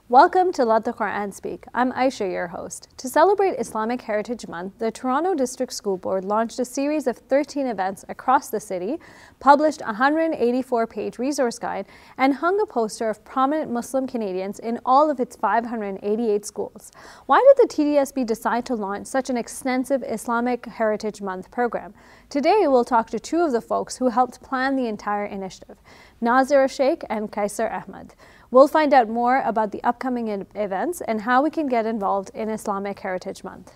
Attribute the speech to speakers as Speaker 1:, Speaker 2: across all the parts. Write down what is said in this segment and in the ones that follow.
Speaker 1: Welcome to Let the Quran Speak. I'm Aisha, your host. To celebrate Islamic Heritage Month, the Toronto District School Board launched a series of 13 events across the city, published a 184-page resource guide, and hung a poster of prominent Muslim Canadians in all of its 588 schools. Why did the TDSB decide to launch such an extensive Islamic Heritage Month program? Today, we'll talk to two of the folks who helped plan the entire initiative, Nazerah Shaikh and Qaiser Ahmad. We'll find out more about the upcoming events and how we can get involved in Islamic Heritage Month.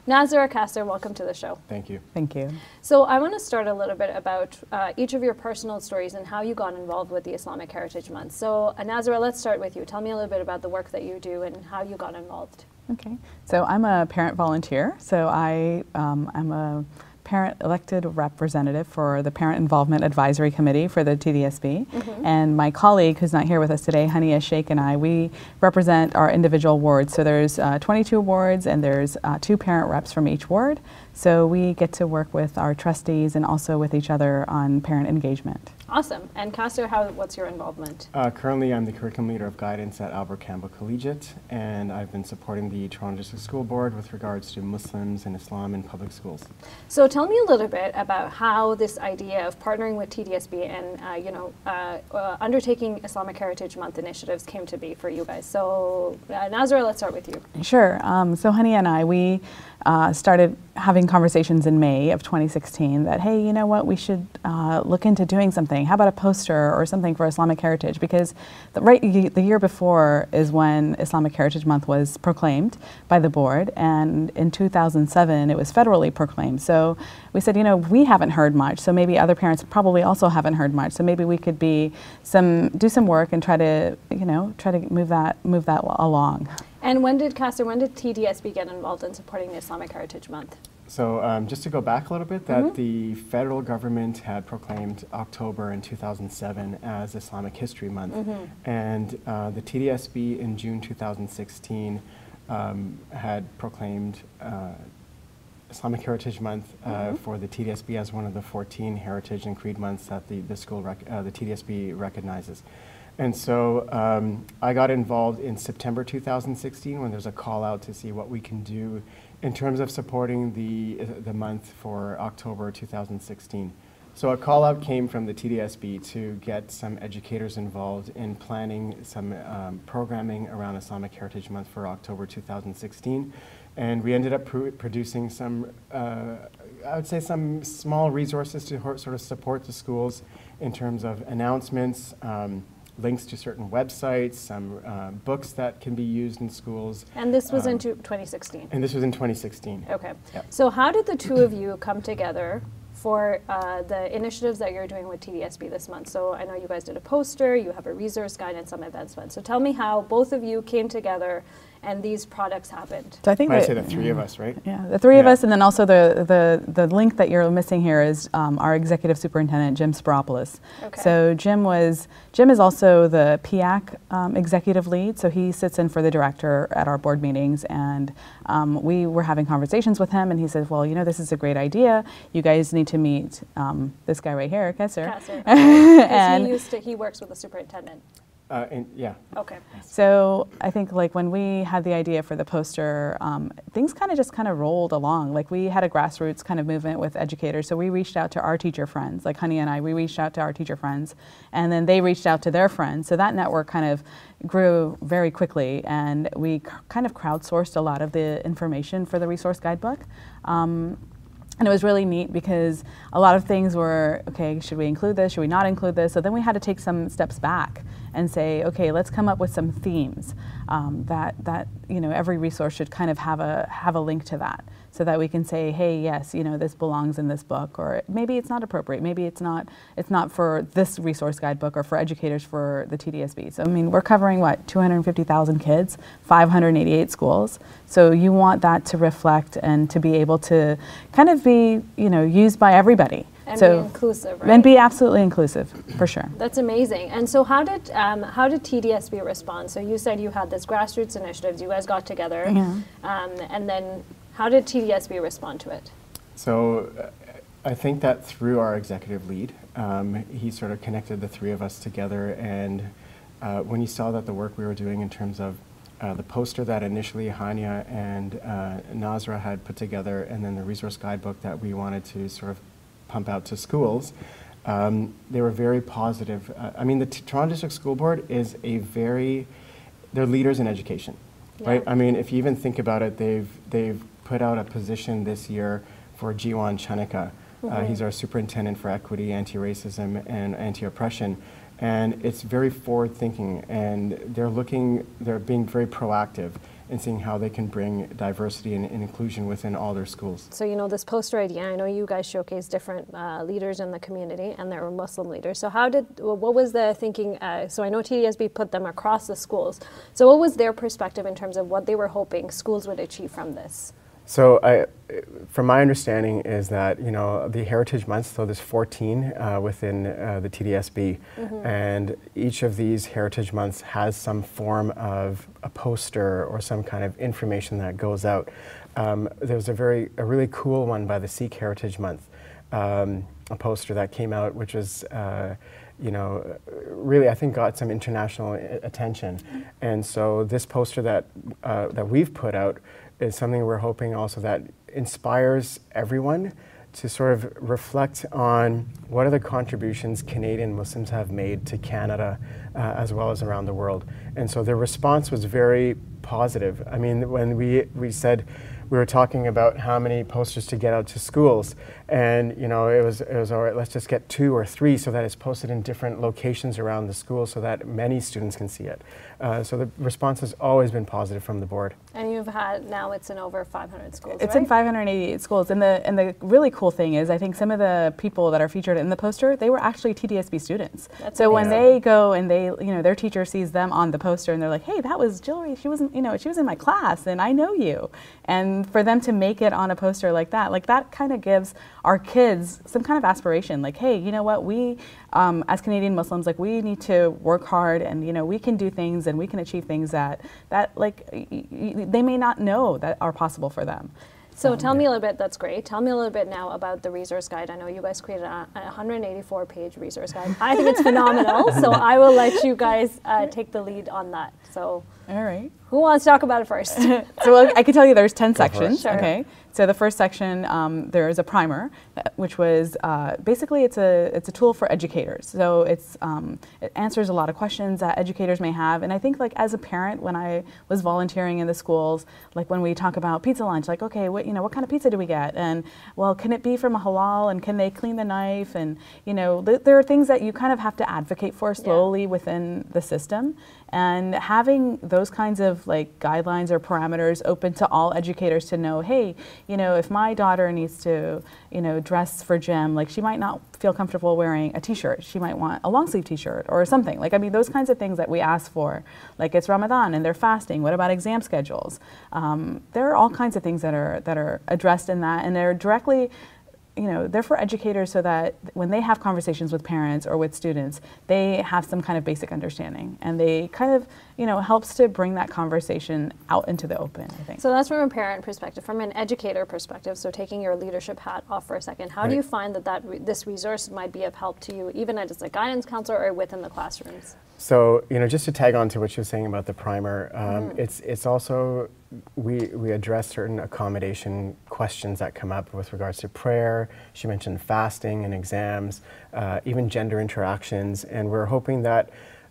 Speaker 1: Nazerah, Qaiser, welcome to the show.
Speaker 2: Thank you.
Speaker 3: Thank you.
Speaker 1: So I want to start a little bit about each of your personal stories and how you got involved with the Islamic Heritage Month. So Nazerah, let's start with you. Tell me a little bit about the work that you do and how you got involved.
Speaker 3: Okay. So I'm a parent volunteer. So I'm a parent elected representative for the Parent Involvement Advisory Committee for the TDSB. And my colleague, who's not here with us today, Nazerah Shaikh, and I, we represent our individual wards. So there's 22 wards and there's 2 parent reps from each ward. So we get to work with our trustees and also with each other on parent engagement.
Speaker 1: Awesome. And Qaiser, what's your involvement?
Speaker 2: Currently, I'm the curriculum leader of guidance at Albert Campbell Collegiate, and I've been supporting the Toronto District School Board with regards to Muslims and Islam in public schools.
Speaker 1: So tell me a little bit about how this idea of partnering with TDSB and undertaking Islamic Heritage Month initiatives came to be for you guys. So Nazerah, let's start with you.
Speaker 3: Sure. So Hani and I, we started having conversations in May of 2016 that, hey, you know what, we should look into doing something. How about a poster or something for Islamic Heritage? Because the year before is when Islamic Heritage Month was proclaimed by the board, and in 2007 it was federally proclaimed. So we said, you know, we haven't heard much, so maybe other parents probably also haven't heard much. So maybe we could do some work and try to move that along.
Speaker 1: And when did TDSB get involved in supporting the Islamic Heritage Month?
Speaker 2: So just to go back a little bit, that the federal government had proclaimed October in 2007 as Islamic History Month. And the TDSB in June 2016 had proclaimed Islamic Heritage Month for the TDSB as one of the 14 Heritage and Creed months that the TDSB recognizes. And so I got involved in September 2016 when there's a call out to see what we can do in terms of supporting the month for October 2016. So a call out came from the TDSB to get some educators involved in planning some programming around Islamic Heritage Month for October 2016. And we ended up producing some, I would say, some small resources to sort of support the schools in terms of announcements, links to certain websites, some books that can be used in schools.
Speaker 1: And this was in 2016?
Speaker 2: And this was in 2016.
Speaker 1: Okay.
Speaker 2: Yep.
Speaker 1: So how did the two of you come together for the initiatives that you're doing with TDSB this month? So I know you guys did a poster, you have a resource guide, and some events. So tell me how both of you came together and these products happened.
Speaker 3: So I think
Speaker 2: I'd say the 3 of us, right?
Speaker 3: Yeah, the 3 of us, and then also the link that you're missing here is our executive superintendent, Jim Spiropoulos.
Speaker 1: Okay.
Speaker 3: So Jim is also the PIAC executive lead, so he sits in for the director at our board meetings, and we were having conversations with him, and he said, well, you know, this is a great idea. You guys need to meet this guy right here, Qaiser.
Speaker 1: Qaiser. Okay.
Speaker 3: And
Speaker 1: he works with the superintendent.
Speaker 2: Yeah.
Speaker 1: Okay.
Speaker 3: So I think like when we had the idea for the poster, things kind of rolled along. Like we had a grassroots kind of movement with educators. So we reached out to our teacher friends, like Hani and I, we reached out to our teacher friends, and then they reached out to their friends. So that network kind of grew very quickly, and we kind of crowdsourced a lot of the information for the resource guidebook. And it was really neat because a lot of things were, okay, should we include this? Should we not include this? So then we had to take some steps back and say, okay, let's come up with some themes that you know, every resource should kind of have a link to that, so that we can say, hey, yes, you know, this belongs in this book, or maybe it's not appropriate, maybe it's not for this resource guidebook or for educators for the TDSB. So I mean, we're covering what, 250,000 kids, 588 schools. So you want that to reflect and to be able to kind of be, you know, used by everybody.
Speaker 1: And be inclusive, right?
Speaker 3: And be absolutely inclusive, for sure.
Speaker 1: That's amazing. And so how did TDSB respond? So you said you had this grassroots initiatives, you guys got together, and then how did TDSB respond to it?
Speaker 2: So I think that through our executive lead, he sort of connected the 3 of us together and when you saw that the work we were doing in terms of the poster that initially Hania and Nazerah had put together, and then the resource guidebook that we wanted to sort of pump out to schools, they were very positive. I mean, the Toronto District School Board is they're leaders in education, right? I mean, if you even think about it, they've put out a position this year for Jiwan Chanika. He's our superintendent for equity, anti-racism, and anti-oppression. And it's very forward-thinking, and they're being very proactive in seeing how they can bring diversity and inclusion within all their schools.
Speaker 1: So, you know, this poster idea, I know you guys showcase different leaders in the community, and there were Muslim leaders. So what was the thinking? So I know TDSB put them across the schools. So what was their perspective in terms of what they were hoping schools would achieve from this?
Speaker 2: So from my understanding is that, you know, the Heritage Month, so there's 14 within the TDSB, and each of these Heritage Months has some form of a poster or some kind of information that goes out. There's a really cool one by the Sikh Heritage Month, a poster that came out, which was, you know, really I think got some international attention. And so this poster that we've put out is something we're hoping also that inspires everyone to sort of reflect on what are the contributions Canadian Muslims have made to Canada as well as around the world. And so the response was very positive. I mean, when we said, we were talking about how many posters to get out to schools, and you know, it was all right, let's just get 2 or 3 so that it's posted in different locations around the school so that many students can see it. So the response has always been positive from the board.
Speaker 1: And you've had, now it's in over 500 schools,
Speaker 3: It's
Speaker 1: right?
Speaker 3: in 588 schools, and the really cool thing is I think some of the people that are featured in the poster, they were actually TDSB students.
Speaker 1: That's
Speaker 3: so
Speaker 1: amazing.
Speaker 3: when they go and they, you know, their teacher sees them on the poster and they're like, hey, that was Jilary, she was in my class and I know you. And for them to make it on a poster like that kind of gives our kids some kind of aspiration, like, hey, you know what, we as Canadian Muslims, like, we need to work hard, and you know, we can do things and we can achieve things that like they may not know that are possible for them.
Speaker 1: So tell me a little bit, that's great. Tell me a little bit now about the resource guide. I know you guys created a 184-page resource guide. I think it's phenomenal, so I will let you guys take the lead on that. So,
Speaker 3: all right.
Speaker 1: Who wants to talk about it first?
Speaker 3: So I can tell you there's 10 sections.
Speaker 1: Sure.
Speaker 3: Okay. So the first section, there is a primer, which was basically it's a tool for educators. So it answers a lot of questions that educators may have. And I think, like, as a parent, when I was volunteering in the schools, like when we talk about pizza lunch, like, okay, what kind of pizza do we get? And well, can it be from a halal? And can they clean the knife? And you know, there are things that you kind of have to advocate for slowly within the system. And having those kinds of like guidelines or parameters open to all educators to know, hey, you know, if my daughter needs to, you know, dress for gym, like she might not feel comfortable wearing a t-shirt. She might want a long sleeve t-shirt or something. Like, I mean, those kinds of things that we ask for, like it's Ramadan and they're fasting. What about exam schedules? There are all kinds of things that are addressed in that, and they're directly, you know, they're for educators so that when they have conversations with parents or with students, they have some kind of basic understanding, and they kind of, you know, helps to bring that conversation out into the open, I think.
Speaker 1: So that's from a parent perspective. From an educator perspective, so taking your leadership hat off for a second, how do you find this resource might be of help to you, even as a guidance counselor or within the classrooms?
Speaker 2: So, you know, just to tag on to what you were saying about the primer, it's also, we address certain accommodation questions that come up with regards to prayer. She mentioned fasting and exams, even gender interactions, and we're hoping that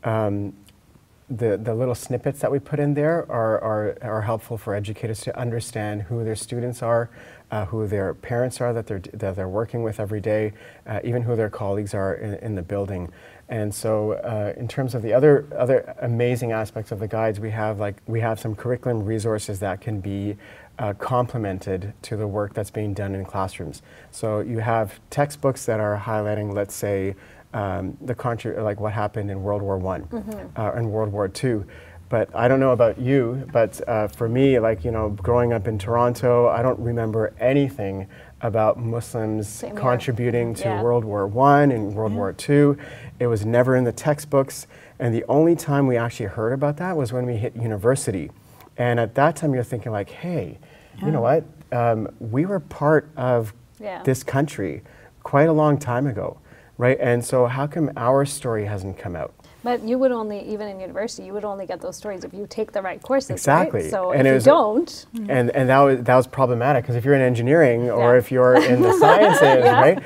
Speaker 2: the little snippets that we put in there are helpful for educators to understand who their students are, who their parents are that they're working with every day, even who their colleagues are in the building. And so in terms of the other amazing aspects of the guides, we have some curriculum resources that can be complemented to the work that's being done in classrooms. So you have textbooks that are highlighting, let's say, like what happened in World War I and World War II. But I don't know about you, but for me, like, you know, growing up in Toronto, I don't remember anything about Muslims contributing to World War I and World War II. It was never in the textbooks, and the only time we actually heard about that was when we hit university. And at that time, you're thinking like, hey, you know what? We were part of this country quite a long time ago, right? And so how come our story hasn't come out?
Speaker 1: But you would only, even in university, you would only get those stories if you take the right courses,
Speaker 2: exactly.
Speaker 1: Right? So
Speaker 2: and
Speaker 1: if you don't...
Speaker 2: And that was problematic, because if you're in engineering or if you're in the sciences, right,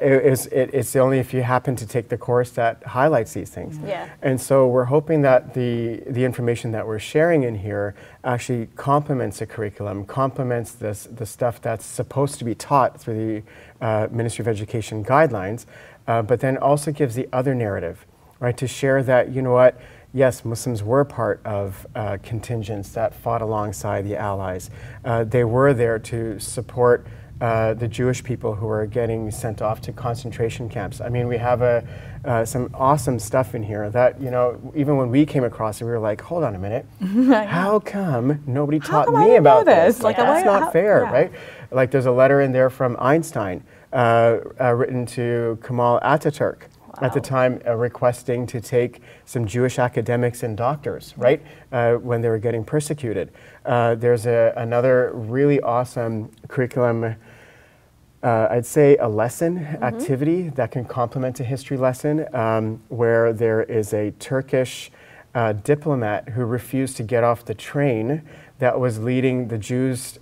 Speaker 2: it's only if you happen to take the course that highlights these things.
Speaker 1: Yeah.
Speaker 2: And so we're hoping that the information that we're sharing in here actually complements the curriculum, complements the stuff that's supposed to be taught through the Ministry of Education guidelines, but then also gives the other narrative, right, to share that, you know what, yes, Muslims were part of contingents that fought alongside the Allies. They were there to support the Jewish people who were getting sent off to concentration camps. I mean, we have some awesome stuff in here that, you know, even when we came across it, we were like, hold on a minute, how come nobody taught me about this? Like, that's not fair, right? Like, there's a letter in there from Einstein written to Kemal Ataturk. At the time, requesting to take some Jewish academics and doctors, right, when they were getting persecuted. There's another really awesome curriculum, I'd say a lesson activity that can complement a history lesson, where there is a Turkish diplomat who refused to get off the train that was leading the Jews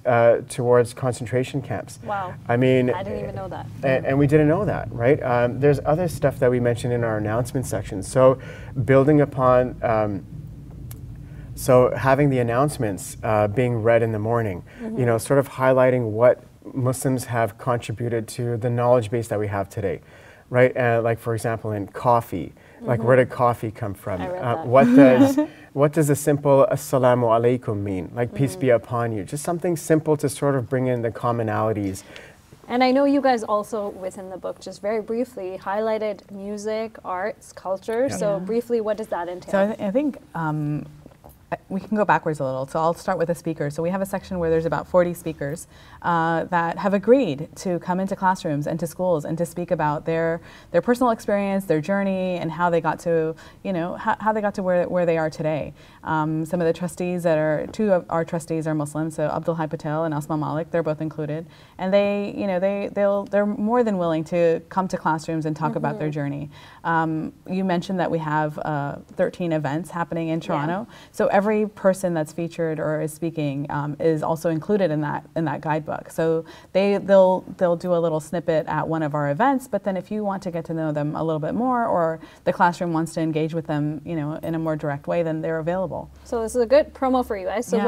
Speaker 2: towards concentration camps.
Speaker 1: Wow.
Speaker 2: I mean,
Speaker 1: I didn't even know that.
Speaker 2: And we didn't know that, right? There's other stuff that we mentioned in our announcement section. So building upon, so having the announcements being read in the morning, you know, sort of highlighting what Muslims have contributed to the knowledge base that we have today, right? Like, for example, in coffee, like, where did coffee come from?
Speaker 1: I read that.
Speaker 2: What does a simple assalamu alaikum mean? Like, peace be upon you. Just something simple to sort of bring in the commonalities.
Speaker 1: And I know you guys also, within the book, just very briefly highlighted music, arts, culture. So briefly, what does that entail?
Speaker 3: So I think we can go backwards a little. So I'll start with the speakers. So we have a section where there's about 40 speakers that have agreed to come into classrooms and to schools and to speak about their personal experience, their journey, and how they got to, you know, how they got to where they are today. Some of the trustees two of our trustees are Muslim, so Abdul Hai Patel and Asma Malik, they're both included. And they, you know, they're more than willing to come to classrooms and talk about their journey. You mentioned that we have 13 events happening in Toronto. So every person that's featured or is speaking is also included in that guidebook. So they'll do a little snippet at one of our events, but then if you want to get to know them a little bit more, or the classroom wants to engage with them, you know, in a more direct way, then they're available.
Speaker 1: So this is a good promo for you guys. So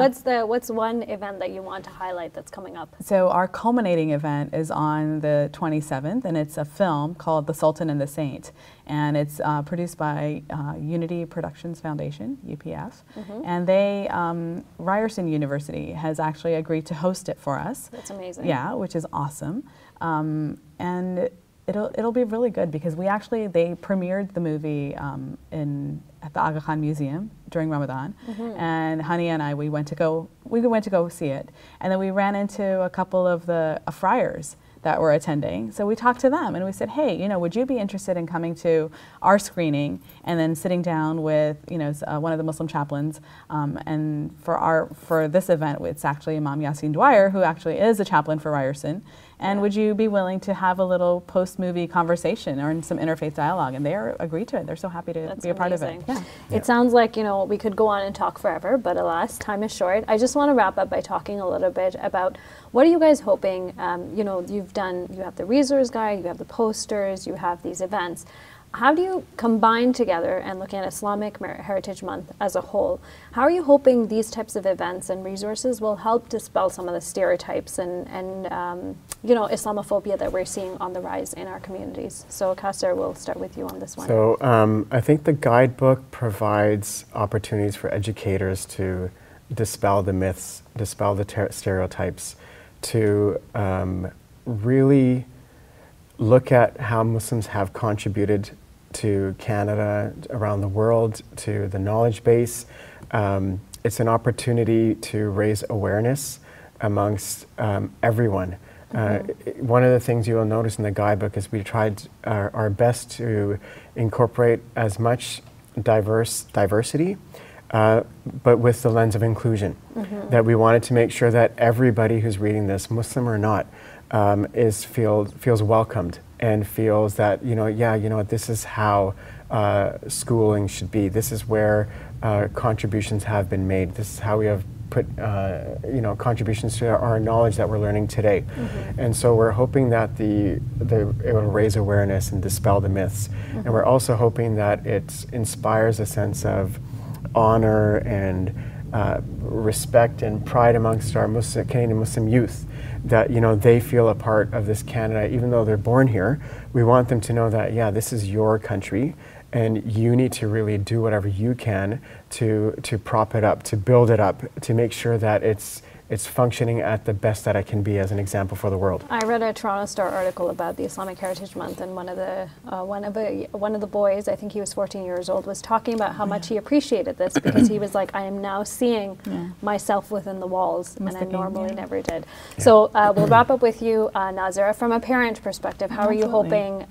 Speaker 1: what's one event that you want to highlight that's coming up? So
Speaker 3: our culminating event is on the 27th, and it's a film called The Sultan and the Saint. And it's produced by Unity Productions Foundation, UPF. And they, Ryerson University has actually agreed to host it for us.
Speaker 1: That's amazing.
Speaker 3: Yeah, which is awesome. And it'll be really good, because they premiered the movie at the Aga Khan Museum during Ramadan, and Hani and I, we went to go see it, and then we ran into a couple of the friars that were attending. So we talked to them and we said, hey, you know, would you be interested in coming to our screening and then sitting down with, you know, one of the Muslim chaplains? And for this event, it's actually Imam Yasin Dwyer, who actually is a chaplain for Ryerson. And would you be willing to have a little post-movie conversation or some interfaith dialogue? And they agreed to it. They're so happy to be a part of it.
Speaker 1: Yeah. It sounds like, you know, we could go on and talk forever, but alas, time is short. I just want to wrap up by talking a little bit about what are you guys hoping, you know, you have the resource guide, you have the posters, you have these events. How do you combine together and looking at Islamic Heritage Month as a whole? How are you hoping these types of events and resources will help dispel some of the stereotypes and you know, Islamophobia that we're seeing on the rise in our communities? So Qaiser, we'll start with you on this one.
Speaker 2: So I think the guidebook provides opportunities for educators to dispel the myths, dispel the stereotypes, to really look at how Muslims have contributed to Canada, around the world, to the knowledge base. It's an opportunity to raise awareness amongst everyone. One of the things you will notice in the guidebook is we tried our best to incorporate as much diversity, but with the lens of inclusion. That we wanted to make sure that everybody who's reading this, Muslim or not, feels welcomed and feels that, yeah, this is how schooling should be. This is where contributions have been made. This is how we have put contributions to our knowledge that we're learning today. And so we're hoping that it will raise awareness and dispel the myths. And we're also hoping that it inspires a sense of honor and respect and pride amongst our Canadian Muslim youth, that they feel a part of this Canada. Even though they're born here, we want them to know that, yeah, this is your country, and you need to really do whatever you can to prop it up, to build it up, to make sure that it's functioning at the best that it can be as an example for the world.
Speaker 1: I read a Toronto Star article about the Islamic Heritage Month, and one of the boys, I think he was 14 years old, was talking about how much he appreciated this, because he was like, I am now seeing myself within the walls, and I normally never did. Yeah. So we'll wrap up with you, Nazerah. From a parent perspective, how are you hoping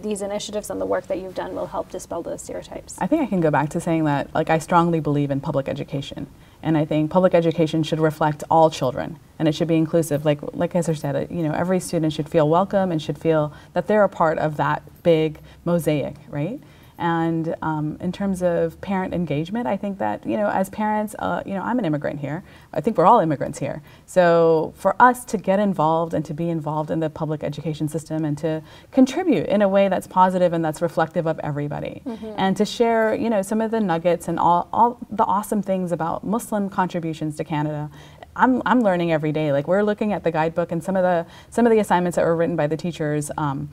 Speaker 1: these initiatives and the work that you've done will help dispel those stereotypes?
Speaker 3: I think I can go back to saying that, like, I strongly believe in public education. And I think public education should reflect all children, and it should be inclusive. Like Qaiser said, every student should feel welcome and should feel that they're a part of that big mosaic, right? And in terms of parent engagement, I think that, as parents, I'm an immigrant here. I think we're all immigrants here. So for us to get involved and to be involved in the public education system and to contribute in a way that's positive and that's reflective of everybody, and to share, some of the nuggets and all the awesome things about Muslim contributions to Canada. I'm learning every day. Like, we're looking at the guidebook and some of the assignments that were written by the teachers. I'm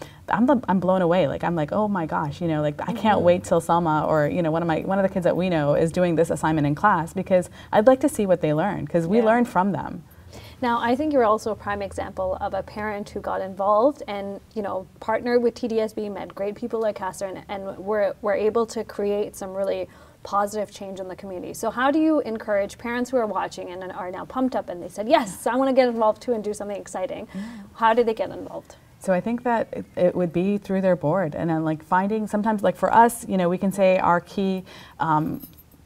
Speaker 3: blown away. Like, I'm like, oh my gosh, I can't wait till Selma or one of the kids that we know is doing this assignment in class, because I'd like to see what they learn, because we learn from them.
Speaker 1: Now, I think you're also a prime example of a parent who got involved and, partnered with TDSB, met great people like Qaiser, and were able to create some really positive change in the community. So how do you encourage parents who are watching and are now pumped up and they said, yes, I want to get involved too and do something exciting? How do they get involved?
Speaker 3: So I think that it would be through their board, and then finding, sometimes for us, we can say our key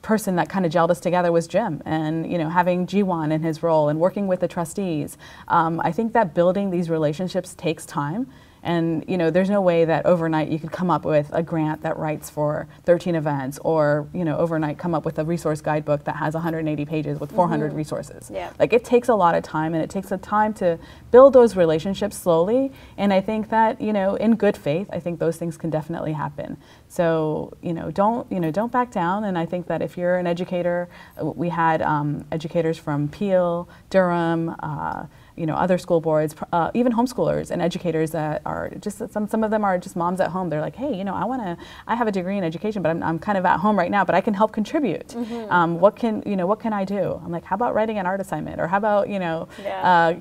Speaker 3: person that kind of gelled us together was Jim, and having Jiwan in his role and working with the trustees. I think that building these relationships takes time. And there's no way that overnight you could come up with a grant that writes for 13 events, or overnight come up with a resource guidebook that has 180 pages with 400 resources. Yeah. Like, it takes a lot of time, and it takes the time to build those relationships slowly. And I think that in good faith, I think those things can definitely happen. So don't back down. And I think that if you're an educator, we had educators from Peel, Durham, other school boards, even homeschoolers and educators that are just, some of them are just moms at home. They're like, hey, I have a degree in education, but I'm kind of at home right now, but I can help contribute. What can I do? I'm like, how about writing an art assignment? Or how about,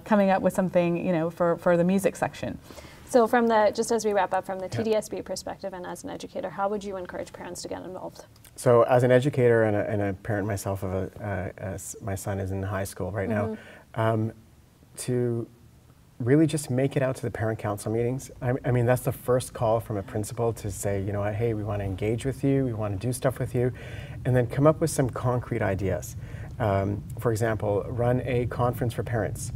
Speaker 3: coming up with something, for the music section?
Speaker 1: So just as we wrap up, from the TDSB perspective and as an educator, how would you encourage parents to get involved?
Speaker 2: So as an educator and a parent myself, as my son is in high school right now, to really just make it out to the parent council meetings. I mean, that's the first call from a principal to say, hey, we want to engage with you, we want to do stuff with you, and then come up with some concrete ideas. For example, run a conference for parents.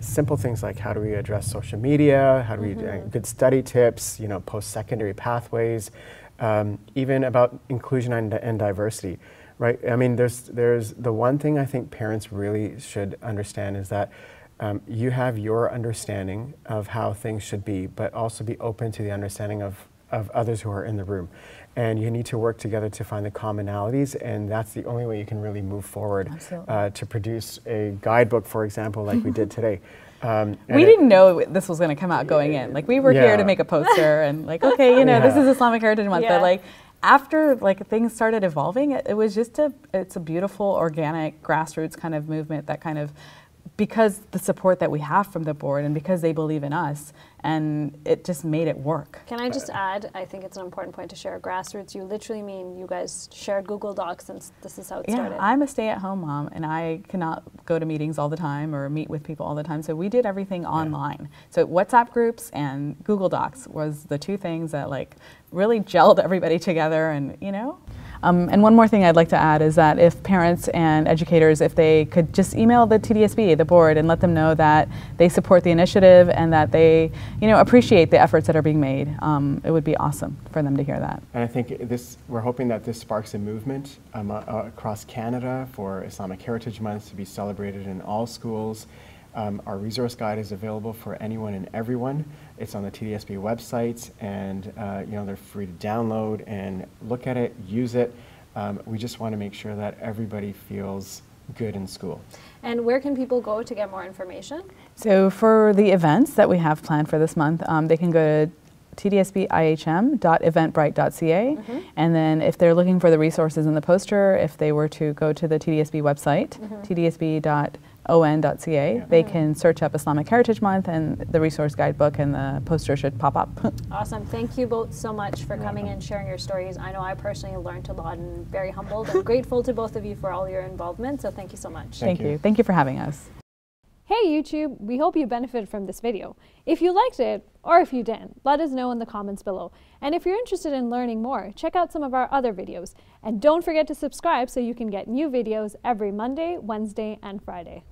Speaker 2: Simple things like, how do we address social media, how do we good study tips, post-secondary pathways, even about inclusion and diversity, right? I mean, there's the one thing I think parents really should understand is that you have your understanding of how things should be, but also be open to the understanding of others who are in the room. And you need to work together to find the commonalities, and that's the only way you can really move forward to produce a guidebook, for example, like we did today.
Speaker 3: We didn't know this was going to come out going in. Like, we were here to make a poster and okay, this is Islamic Heritage Month, but after things started evolving, it was just it's a beautiful, organic, grassroots kind of movement that kind of, because the support that we have from the board and because they believe in us, and it just made it work.
Speaker 1: Can I just add, I think it's an important point to share, grassroots, you literally mean you guys shared Google Docs, and this is how it started.
Speaker 3: I'm a stay-at-home mom, and I cannot go to meetings all the time or meet with people all the time, so we did everything online. So WhatsApp groups and Google Docs was the two things that really gelled everybody together, and And one more thing I'd like to add is that if parents and educators, if they could just email the TDSB, the board, and let them know that they support the initiative and that they, appreciate the efforts that are being made, it would be awesome for them to hear that.
Speaker 2: And I think we're hoping that this sparks a movement across Canada for Islamic Heritage Month to be celebrated in all schools. Our resource guide is available for anyone and everyone. It's on the TDSB website, and they're free to download and look at it, use it. We just want to make sure that everybody feels good in school.
Speaker 1: And where can people go to get more information?
Speaker 3: So for the events that we have planned for this month, they can go to tdsbihm.eventbrite.ca, and then if they're looking for the resources in the poster, if they were to go to the TDSB website, tdsb.on.ca, they can search up Islamic Heritage Month, and the resource guidebook and the poster should pop up.
Speaker 1: Awesome. Thank you both so much for coming and sharing your stories. I know I personally learned a lot and very humbled and grateful to both of you for all your involvement, so thank you so much.
Speaker 3: Thank you. Thank you for having us.
Speaker 1: Hey YouTube, we hope you benefited from this video. If you liked it, or if you didn't, let us know in the comments below. And if you're interested in learning more, check out some of our other videos. And don't forget to subscribe so you can get new videos every Monday, Wednesday, and Friday.